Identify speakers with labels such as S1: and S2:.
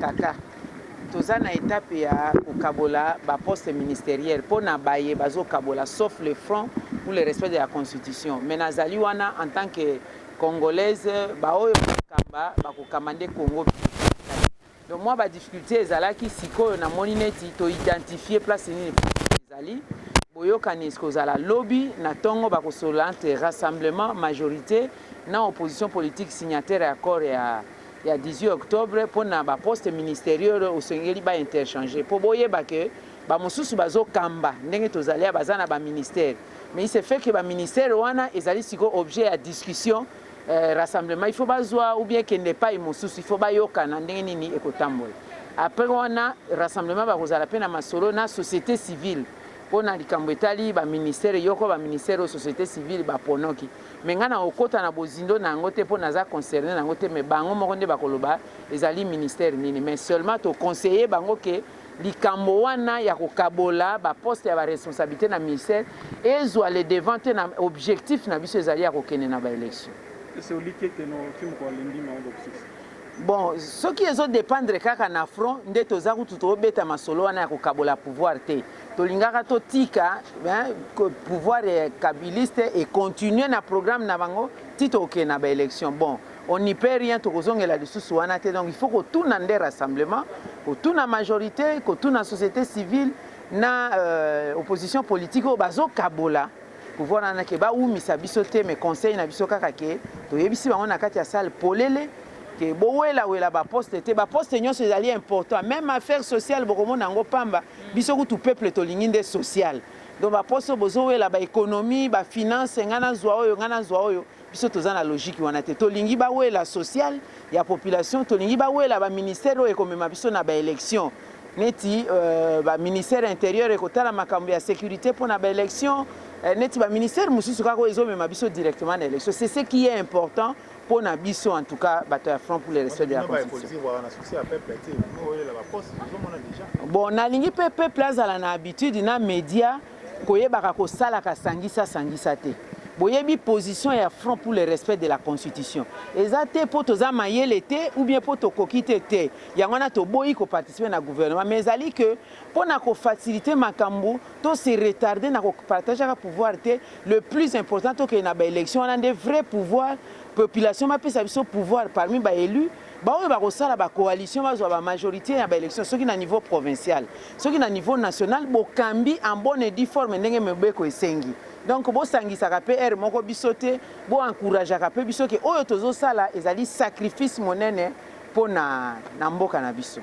S1: kaka toza na étape ya kokabola ba poste ministériel pona baye bazo kabola sauf le front pour le respect de la constitution mais nazali wana en tant que congolaise ba oyo kamba ba ko kamande Congo. Donc moi ba difficulté ezalaki sikoyo na moni neti to identifier place nini ezali boyoka niskozala lobby na tongo ba kosola entre rassemblement majorité na opposition politique signataire accord ya 18 octobre pour na ba poste ministériel au sengeli ba interchanger pour boyeba que ba mosusu bazo kamba ndenge tozali bazana ba ministère mais il se fait que ba ministère wana ezali siko objet à discussion rassemblement il faut bazwa ou bien qu'il n'est pas mosusu il faut ba yoka na ndenge nini ekotambola après wana rassemblement ba kozala pe na masolo na société civile pona likambo etali ba ministère yoko ba ministère de société civile ba ponoki menga na okota na bozindo na ngote pona za concerné na ngote me bango moko nde bakoloba ezali ministère nini mais seulement to conseiller bango ke likambo wana ya kokabola ba poste ya ba responsabilité na ministère ezwa le devant na objectif na biso ezali ya kokene na ba élection.
S2: C'est oliqué que nos films ko lendi ma
S1: bon ce qui ezo dépendre kaka na front nde toza kutu to beta masolo wana ya kokabola pouvoir te tolingaka to tika pouvoir kabiliste et continuer na programme na bango tito ok na ba élection bon on n'y peut rien to kozongela lisusu wana te donc il faut que tout na nde rassemblement que tout na majorité que tout na société civile na opposition politique o bazo kabola pouvoir na ke ba umisa biso te mais conseil na biso kaka ke to yebisi bango na kati ya salle polele que bowela wela ba poste te ba poste nyonso ezali important même affaire sociale bokomo nango pamba biso ku tout peuple to linginde social donc ba poste bozo wela ba économie ba finance ngana zwa oyo biso toza na logique wana te to lingi ba wela social ya population to lingi ba wela ba ministère o ekomema biso na ba élection neti ba ministère intérieur ekotala makambo ya sécurité pour na ba élection neti ba ministère mususu kako ezomema biso directement na élection c'est ce qui est important pour Nabiso en tout cas battre front pour le respect de la constitution. Bon, na lingi pepe plaza la na habitude na média koyebaka ko sala ka sangisa te. Boyebi position ya front pour le respect de la constitution. Ezate po toza mayele te ou bien po to kokite te. Yangona to boyi ko participer na gouvernement mais ezali que pour na ko faciliter makambo to se retarder na ko partager ka pouvoir te le plus important to que na ba élection on a des vrais pouvoirs population ma pesa biso pouvoir parmi ba élus ba oyo ba kosala ba coalition bazwa ba majorité ya ba élection soki na niveau provincial soki na niveau national bo kambi en bonne et due forme ndenge mebeko esengi donc bo sangisa ka PR moko biso te bo encourager ka pe biso ke oyo tozo sala ezali sacrifice monene pona na mboka na biso.